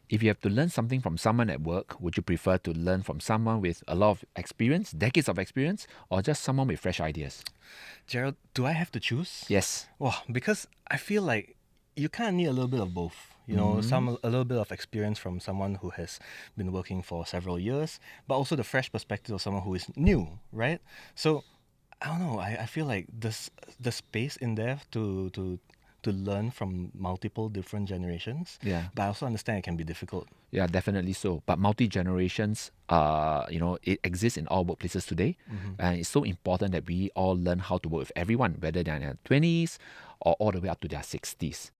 If you have to learn something from someone at work, would you prefer to learn from someone with a lot of experience, decades of experience, or just someone with fresh ideas? Gerald, do I have to choose? Yes. Well, because I feel like you kind of need a little bit of both. A little bit of experience from someone who has been working for several years, but also the fresh perspective of someone who is new, right? So, I don't know. I feel like there's the space in there to learn from multiple different generations. Yeah. But I also understand it can be difficult. Yeah, definitely so. But multi-generations, it exists in all workplaces today. And it's so important that we all learn how to work with everyone, whether they're in their 20s or all the way up to their 60s.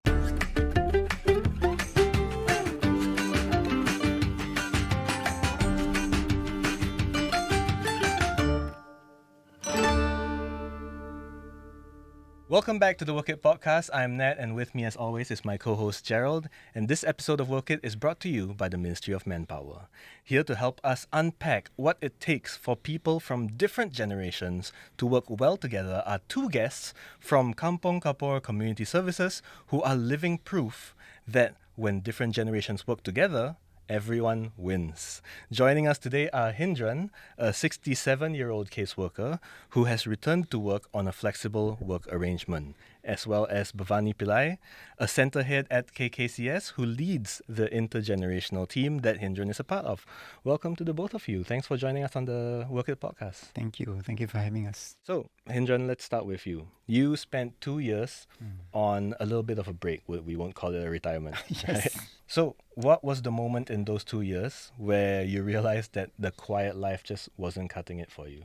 Welcome back to the Work It podcast. I'm Nat, and with me as always is my co-host Gerald. And this episode of Work It is brought to you by the Ministry of Manpower. Here to help us unpack what it takes for people from different generations to work well together are two guests from Kampong Kapor Community Services who are living proof that when different generations work together, everyone wins. Joining us today are Hindran, a 67-year-old caseworker who has returned to work on a flexible work arrangement, as well as Bavani Pillai, a centre head at KKCS who leads the intergenerational team that Hindran is a part of. Welcome to the both of you. Thanks for joining us on the Work It podcast. Thank you. Thank you for having us. So, Hindran, let's start with you. You spent 2 years on a little bit of a break. We won't call it a retirement. Yes. Right? So, what was the moment in those 2 years where you realized that the quiet life just wasn't cutting it for you?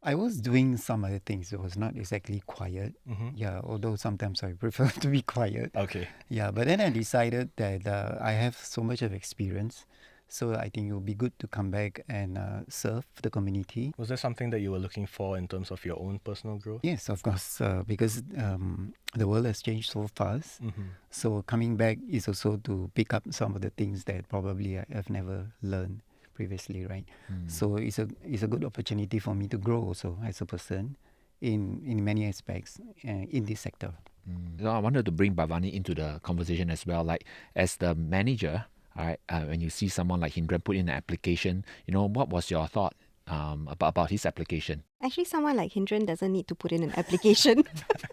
I was doing some other things. It was not exactly quiet. Yeah, although sometimes I prefer to be quiet. Okay. Yeah, but then I decided that I have so much of experience. So I think it would be good to come back and serve the community. Was there something that you were looking for in terms of your own personal growth? Yes, of course, because the world has changed so fast. So coming back is also to pick up some of the things that probably I have never learned previously, right? So it's a good opportunity for me to grow also as a person in many aspects in this sector. So I wanted to bring Bavani into the conversation as well. Like, as the manager, all right, when you see someone like Hindran put in an application, what was your thought about his application? Actually, someone like Hindran doesn't need to put in an application.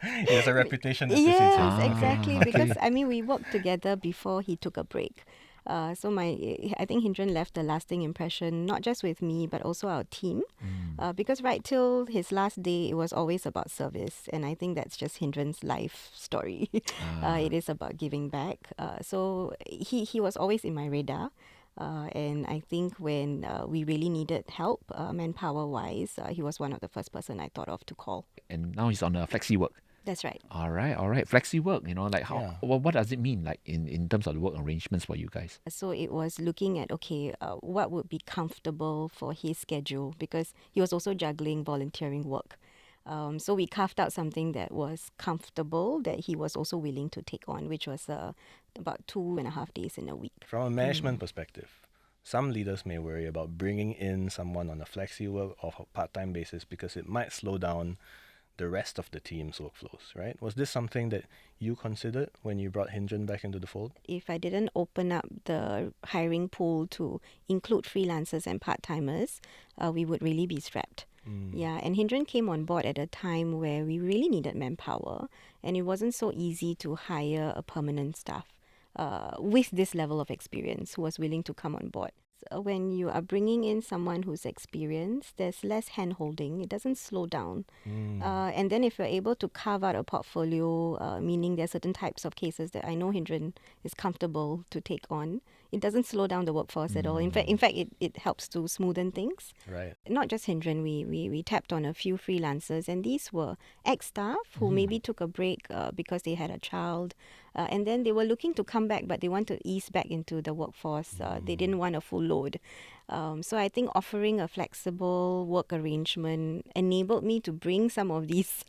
He has a reputation that Yes, exactly. okay. Because, we worked together before he took a break. I think Hindran left a lasting impression, not just with me, but also our team. Because right till his last day, it was always about service. And I think that's just Hindran's life story. It is about giving back. So he was always in my radar. And I think when we really needed help, manpower-wise, he was one of the first person I thought of to call. And now he's on a flexi work. That's right. All right. Flexi work, how, Yeah. what does it mean, like in terms of the work arrangements for you guys? So it was looking at, what would be comfortable for his schedule, because he was also juggling volunteering work. So we carved out something that was comfortable, that he was also willing to take on, which was about 2.5 days in a week. From a management perspective, some leaders may worry about bringing in someone on a flexi work or a part-time basis because it might slow down the rest of the team's workflows, right? Was this something that you considered when you brought Hindran back into the fold? If I didn't open up the hiring pool to include freelancers and part-timers, we would really be strapped. Yeah, and Hindran came on board at a time where we really needed manpower, and it wasn't so easy to hire a permanent staff with this level of experience who was willing to come on board. So when you are bringing in someone who's experienced, there's less hand-holding. It doesn't slow down. And then if you're able to carve out a portfolio, meaning there are certain types of cases that I know Hindran is comfortable to take on, it doesn't slow down the workforce at all. In fact, it helps to smoothen things. Right. Not just Hindran, we tapped on a few freelancers, and these were ex-staff who maybe took a break because they had a child, and then they were looking to come back, but they want to ease back into the workforce. They didn't want a full load. So I think offering a flexible work arrangement enabled me to bring some of these,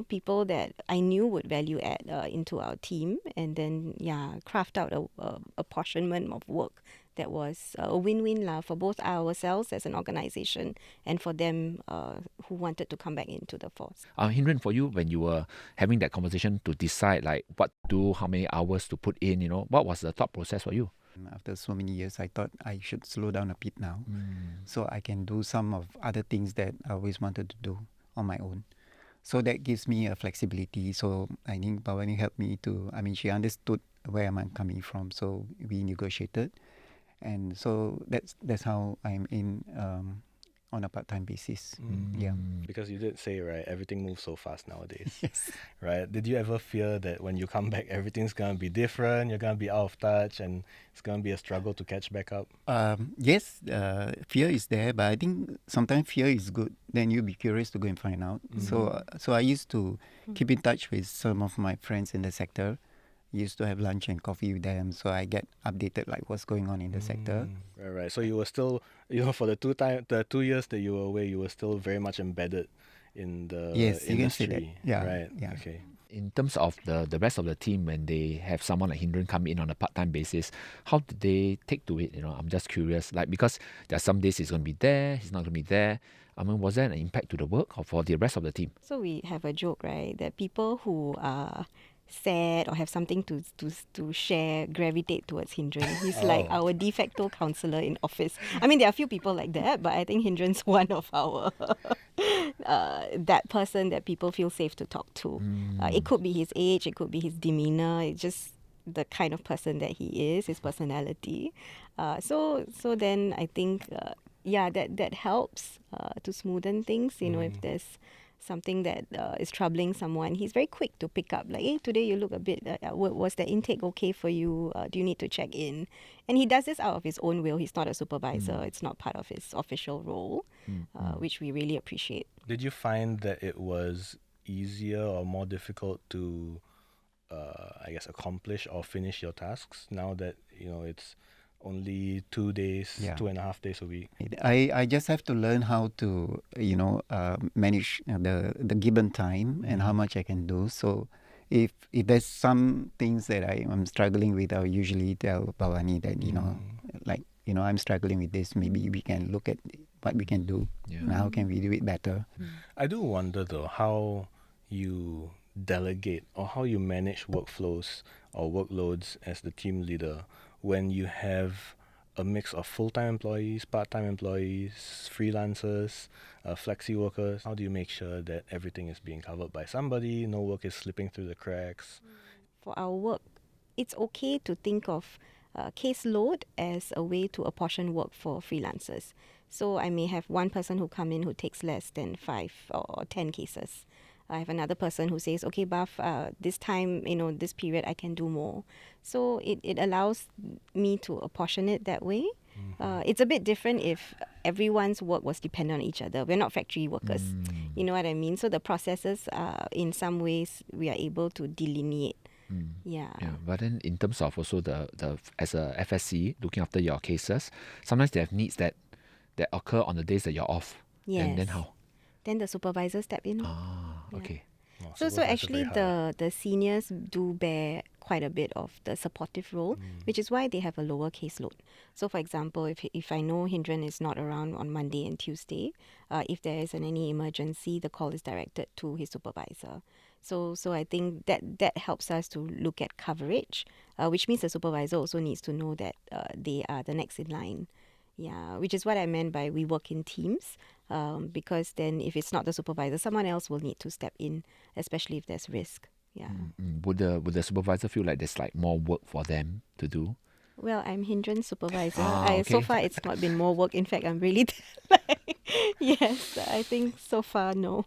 people that I knew would value add into our team, and then craft out a apportionment of work that was a win-win for both ourselves as an organisation and for them who wanted to come back into the force. Hindran, for you, when you were having that conversation to decide like what to do, how many hours to put in, what was the thought process for you? After so many years, I thought I should slow down a bit now, so I can do some of other things that I always wanted to do on my own. So that gives me a flexibility. So I think Bavani helped me she understood where I'm coming from. So we negotiated, and so that's how I'm in on a part-time basis. Yeah. Because you did say, right, everything moves so fast nowadays. Yes. Right? Did you ever fear that when you come back, everything's going to be different, you're going to be out of touch, and it's going to be a struggle to catch back up? Yes, fear is there, but I think sometimes fear is good. Then you'll be curious to go and find out. So I used to keep in touch with some of my friends in the sector. Used to have lunch and coffee with them, so I get updated like what's going on in the sector. Right. So you were still, for the 2 years that you were away, you were still very much embedded in the Yes, industry. you can say that. Yeah. Right. Yeah. Okay. In terms of the rest of the team, when they have someone like Hindran come in on a part-time basis, how did they take to it? I'm just curious. Like, because there are some days he's going to be there, he's not going to be there. Was there an impact to the work or for the rest of the team? So we have a joke, right, that people who are sad or have something to share gravitate towards Hindran. He's like our de facto counselor in office. I mean, there are a few people like that, but I think Hindran's one of our that person that people feel safe to talk to. It could be his age, it could be his demeanor. It's just the kind of person that he is, his personality. So then I think that helps to smoothen things. If there's something that is troubling someone, he's very quick to pick up. Like, hey, today you look a bit, was the intake okay for you? Do you need to check in? And he does this out of his own will. He's not a supervisor. It's not part of his official role, which we really appreciate. Did you find that it was easier or more difficult to, accomplish or finish your tasks now that, it's only 2 days, 2.5 days a week? I just have to learn how to manage the given time and how much I can do. So if there's some things that I'm struggling with, I'll usually tell Bavani that I'm struggling with this. Maybe we can look at what we can do. And how can we do it better? I do wonder though how you delegate or how you manage workflows or workloads as the team leader when you have a mix of full-time employees, part-time employees, freelancers, flexi workers. How do you make sure that everything is being covered by somebody, no work is slipping through the cracks? For our work, it's okay to think of caseload as a way to apportion work for freelancers. So I may have one person who come in who takes less than 5 or 10 cases. I have another person who says, okay, Buff, this time, this period I can do more. So it allows me to apportion it that way. It's a bit different if everyone's work was dependent on each other. We're not factory workers. You know what I mean? So the processes, in some ways, we are able to delineate. Yeah. But then in terms of also the as a FSC, looking after your cases, sometimes they have needs that occur on the days that you're off. Yes. And then how? Then the supervisor step in. Okay. So actually the seniors do bear quite a bit of the supportive role, which is why they have a lower caseload. So for example, if I know Hindran is not around on Monday and Tuesday, if there is any emergency, the call is directed to his supervisor. So I think that helps us to look at coverage, which means the supervisor also needs to know that they are the next in line. Yeah, which is what I meant by we work in teams, because then if it's not the supervisor, someone else will need to step in, especially if there's risk. Yeah. Would the supervisor feel like there's like more work for them to do? Well, I'm Hindran's supervisor. Okay. So far, it's not been more work. In fact, I'm really yes, I think so far, no.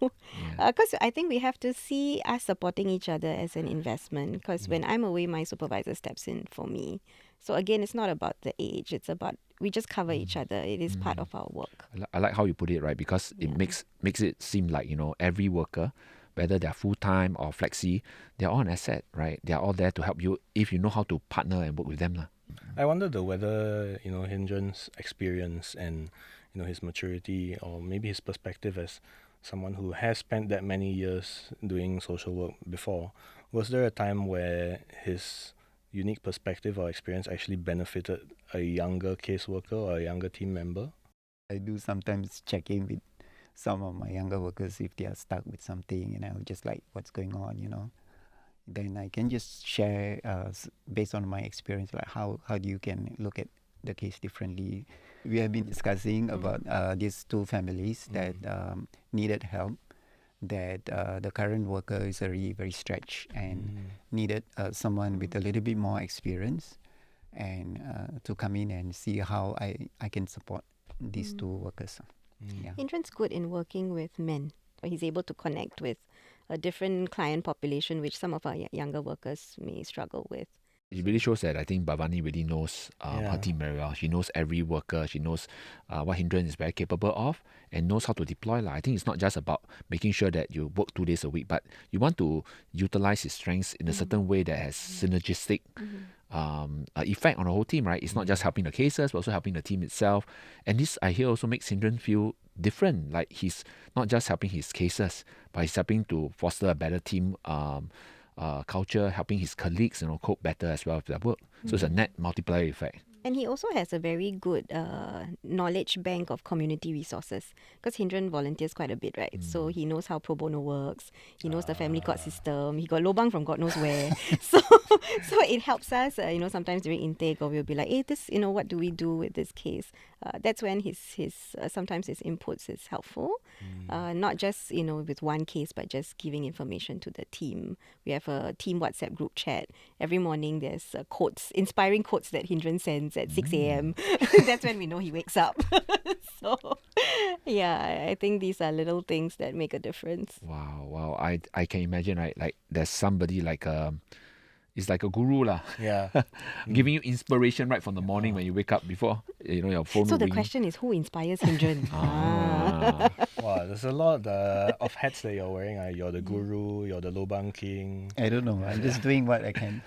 Because I think we have to see us supporting each other as an investment. Because when I'm away, my supervisor steps in for me. So again, it's not about the age. It's about we just cover each other. It is part of our work. I like how you put it, right? Because it makes it seem like, every worker, whether they're full-time or flexi, they're all an asset, right? They're all there to help you if you know how to partner and work with them. I wonder though whether, Hindran's experience and, his maturity or maybe his perspective as someone who has spent that many years doing social work before, was there a time where his unique perspective or experience actually benefited a younger caseworker or a younger team member? I do sometimes check in with some of my younger workers if they are stuck with something, and I'll just like, what's going on, Then I can just share based on my experience, like how you can look at the case differently. We have been discussing about these two families that needed help, that the current worker is already very stretched and needed someone with a little bit more experience, and to come in and see how I can support these two workers. Yeah. Hindran's good in working with men. He's able to connect with a different client population, which some of our younger workers may struggle with. It really shows that I think Bavani really knows her team very well. She knows every worker. She knows what Hindran is very capable of and knows how to deploy. I think it's not just about making sure that you work 2 days a week, but you want to utilize his strengths in a certain way that has synergistic effect on the whole team, right? It's not just helping the cases, but also helping the team itself. And this, I hear, also makes Hindran feel different. Like he's not just helping his cases, but he's helping to foster a better team culture, helping his colleagues, cope better as well with their work. So it's a net multiplier effect. And he also has a very good knowledge bank of community resources, because Hindran volunteers quite a bit, right? So he knows how pro bono works. He knows the family court system. He got lobang from God knows where. so it helps us, sometimes during intake, or we'll be like, hey, this, what do we do with this case? That's when his sometimes his inputs is helpful. Not just, with one case, but just giving information to the team. We have a team WhatsApp group chat. Every morning there's quotes, inspiring quotes that Hindran sends at 6 a.m. That's when we know he wakes up. So, yeah, I think these are little things that make a difference. Wow. I can imagine, right? Like there's somebody like it's like a guru lah. Yeah. Giving you inspiration right from the morning when you wake up before your phone. So the ringing. question is, who inspires Hindran? Wow, there's a lot of hats that you're wearing. You're the guru, you're the lobang king. I don't know. I'm just doing what I can.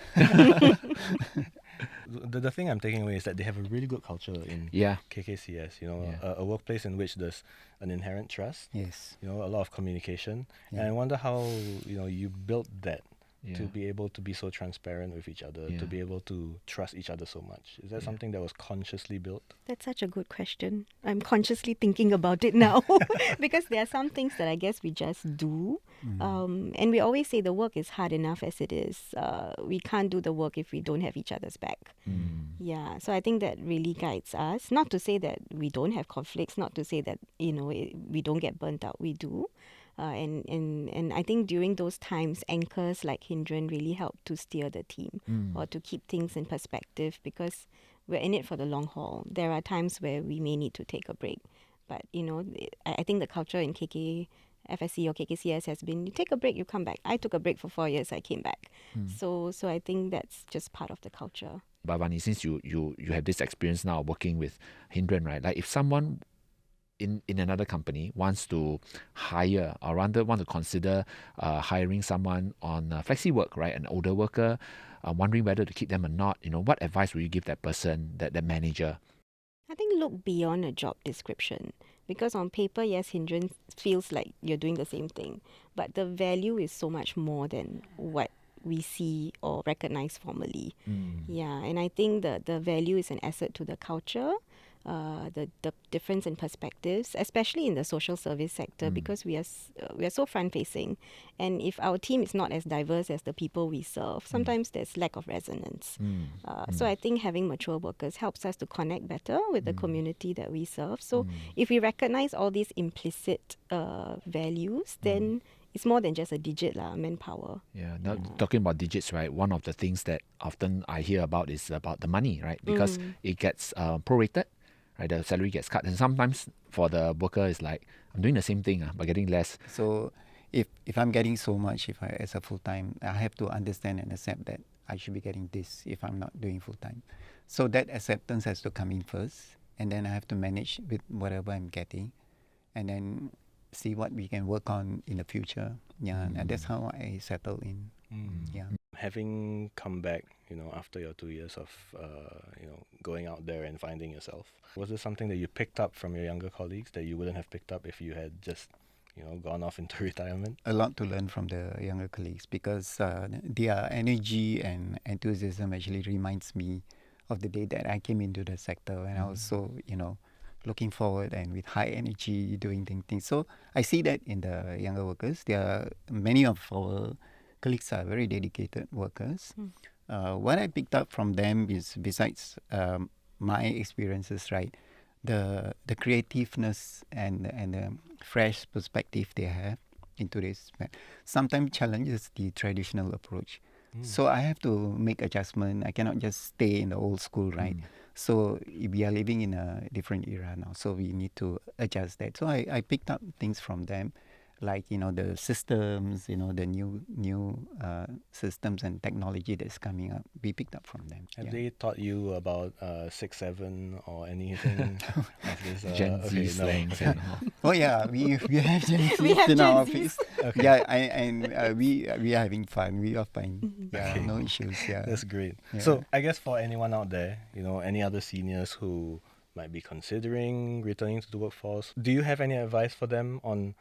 The thing I'm taking away is that they have a really good culture in KKCS. A workplace in which there's an inherent trust. Yes. A lot of communication. And I wonder how you built that to be able to be so transparent with each other, to be able to trust each other so much. Is that something that was consciously built? That's such a good question. I'm consciously thinking about it now because there are some things that I guess we just do. And we always say the work is hard enough as it is. We can't do the work if we don't have each other's back. Yeah, so I think that really guides us. Not to say that we don't have conflicts, not to say that, we don't get burnt out. We do. And I think during those times, anchors like Hindran really help to steer the team or to keep things in perspective, because we're in it for the long haul. There are times where we may need to take a break. But, I think the culture in KKFSC or KKCS has been, you take a break, you come back. I took a break for 4 years, I came back. So I think that's just part of the culture. Bavani, since you have this experience now working with Hindran, right? Like if someone in another company wants to hire, or rather want to consider hiring someone on flexi work, right? An older worker, wondering whether to keep them or not, what advice will you give that person, that manager? I think look beyond a job description, because on paper, yes, Hindran feels like you're doing the same thing, but the value is so much more than what we see or recognize formally. Yeah, and I think the value is an asset to the culture, the difference in perspectives, especially in the social service sector, because we are so front facing, and if our team is not as diverse as the people we serve, sometimes there's lack of resonance. So I think having mature workers helps us to connect better with the community that we serve. So if we recognize all these implicit values, then it's more than just a digit, manpower. Now, talking about digits, right? One of the things that often I hear about is about the money, right? Because it gets prorated. Right, the salary gets cut, and sometimes for the worker it's like, I'm doing the same thing but getting less. So if I'm getting so much as a full-time, I have to understand and accept that I should be getting this if I'm not doing full-time. So that acceptance has to come in first, and then I have to manage with whatever I'm getting, and then see what we can work on in the future. And that's how I settle in. Having come back, after your 2 years of, going out there and finding yourself, was there something that you picked up from your younger colleagues that you wouldn't have picked up if you had just gone off into retirement? A lot to learn from the younger colleagues because their energy and enthusiasm actually reminds me of the day that I came into the sector and I was so, looking forward and with high energy doing things. So I see that in the younger workers. Many of our colleagues are very dedicated workers. What I picked up from them is, besides my experiences, right, the creativeness and the fresh perspective they have into this sometimes challenges the traditional approach. So I have to make adjustment. I cannot just stay in the old school, right? So we are living in a different era now, so we need to adjust that. So I picked up things from them, like the systems, the new systems and technology that's coming up. We picked up from them. Have they taught you about 6-7 or anything of this? Gen Z slangs and all. Oh yeah, we have Gen Zs We have in our Gen Zs. office. Okay. Yeah, we are having fun. We are fine. Yeah, Okay. no issues. Yeah, That's great. Yeah. So I guess for anyone out there, any other seniors who might be considering returning to the workforce, do you have any advice for them on,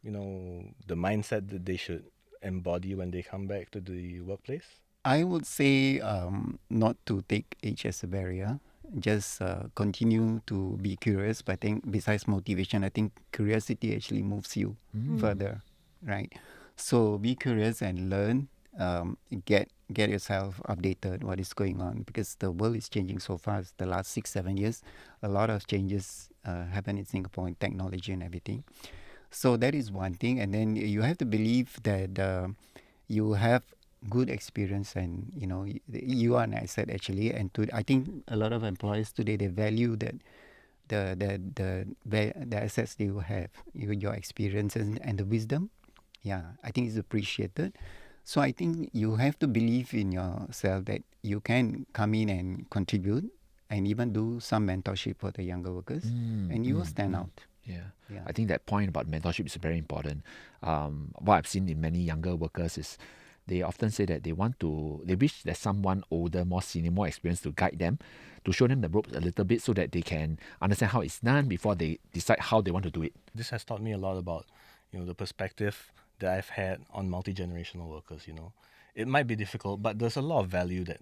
the mindset that they should embody when they come back to the workplace? I would say not to take age as a barrier. Just continue to be curious. But I think besides motivation, I think curiosity actually moves you further, right? So be curious and learn. Get yourself updated what is going on, because the world is changing so fast. The last 6-7 years, a lot of changes happen in Singapore in technology and everything. So that is one thing, and then you have to believe that you have good experience, and you are an asset actually. And I think a lot of employers today, they value that the assets that you have, your experiences and the wisdom. Yeah, I think it's appreciated. So I think you have to believe in yourself that you can come in and contribute, and even do some mentorship for the younger workers, and you will stand out. Yeah. Yeah. I think that point about mentorship is very important. What I've seen in many younger workers is they often say that they wish there's someone older, more senior, more experienced to guide them, to show them the ropes a little bit so that they can understand how it's done before they decide how they want to do it. This has taught me a lot about, the perspective that I've had on multi-generational workers. It might be difficult, but there's a lot of value that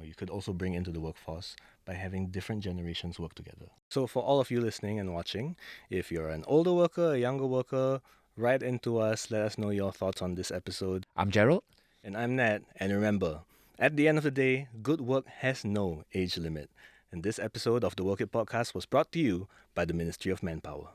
you could also bring into the workforce by having different generations work together. So for all of you listening and watching, if you're an older worker, a younger worker, write into us, let us know your thoughts on this episode. I'm Gerald. And I'm Nat, and remember, at the end of the day, good work has no age limit. And this episode of the Work It podcast was brought to you by the Ministry of Manpower.